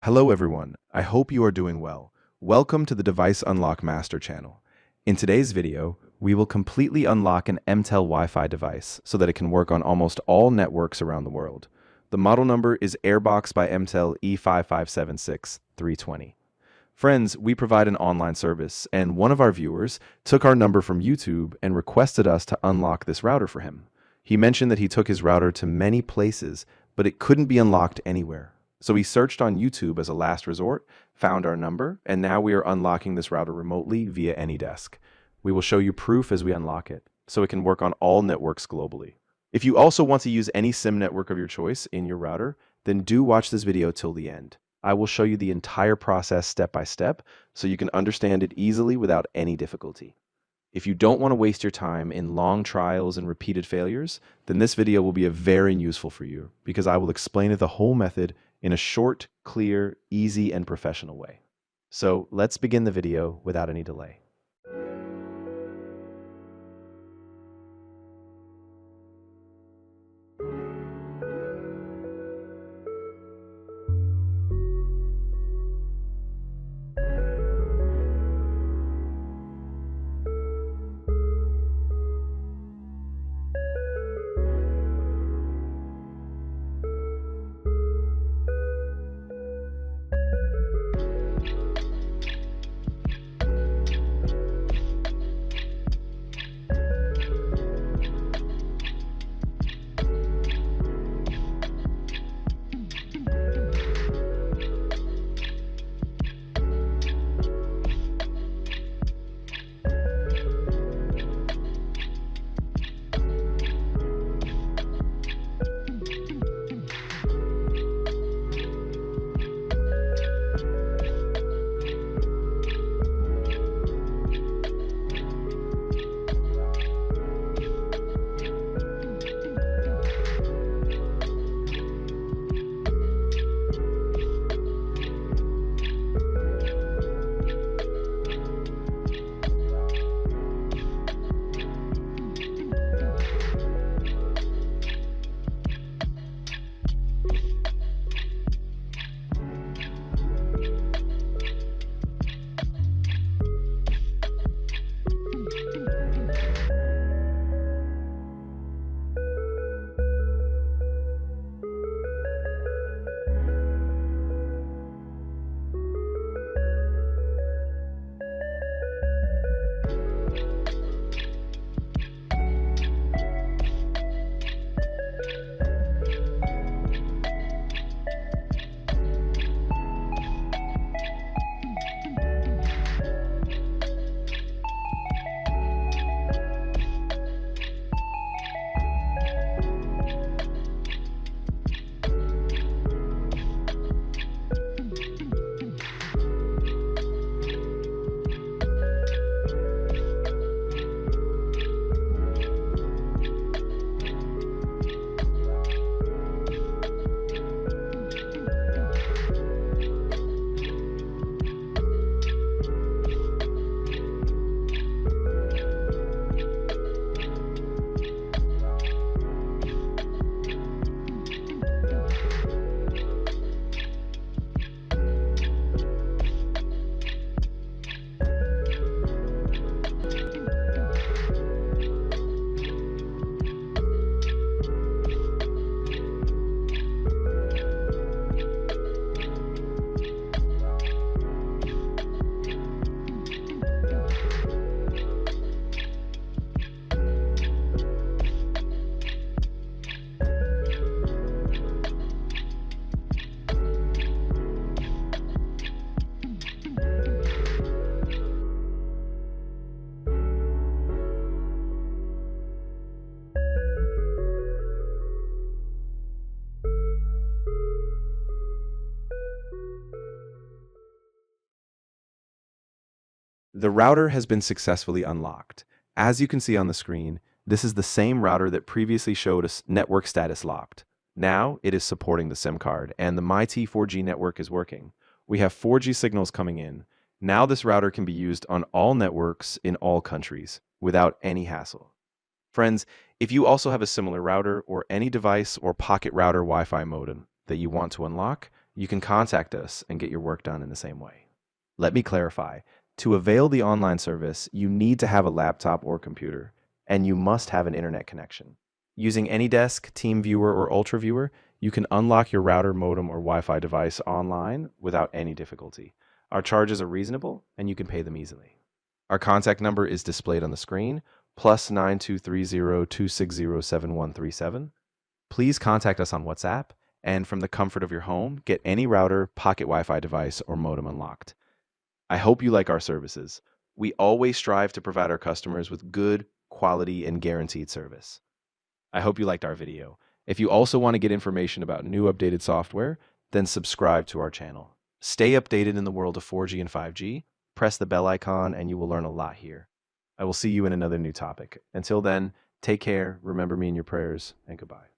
Hello everyone, I hope you are doing well. Welcome to the Device Unlock Master channel. In today's video, we will completely unlock an EMTEL Wi-Fi device so that it can work on almost all networks around the world. The model number is Airbox by EMTEL E5576-320. Friends, we provide an online service, and one of our viewers took our number from YouTube and requested us to unlock this router for him. He mentioned that he took his router to many places, but it couldn't be unlocked anywhere. So he searched on YouTube as a last resort, found our number, and now we are unlocking this router remotely via AnyDesk. We will show you proof as we unlock it, so it can work on all networks globally. If you also want to use any SIM network of your choice in your router, then do watch this video till the end. I will show you the entire process step by step, so you can understand it easily without any difficulty. If you don't want to waste your time in long trials and repeated failures, then this video will be very useful for you, because I will explain it the whole method in a short, clear, easy, and professional way. So let's begin the video without any delay. The router has been successfully unlocked. As you can see on the screen, this is the same router that previously showed us network status locked. Now it is supporting the SIM card, and the MyT 4G network is working. We have 4G signals coming in. Now this router can be used on all networks in all countries without any hassle. Friends, if you also have a similar router or any device or pocket router Wi-Fi modem that you want to unlock, you can contact us and get your work done in the same way. Let me clarify. To avail the online service, you need to have a laptop or computer, and you must have an internet connection. Using AnyDesk, TeamViewer, or UltraViewer, you can unlock your router, modem, or Wi-Fi device online without any difficulty. Our charges are reasonable, and you can pay them easily. Our contact number is displayed on the screen, +9230-260-7137. Please contact us on WhatsApp, and from the comfort of your home, get any router, pocket Wi-Fi device, or modem unlocked. I hope you like our services. We always strive to provide our customers with good, quality, and guaranteed service. I hope you liked our video. If you also want to get information about new updated software, then subscribe to our channel. Stay updated in the world of 4G and 5G. Press the bell icon and you will learn a lot here. I will see you in another new topic. Until then, take care, remember me in your prayers, and goodbye.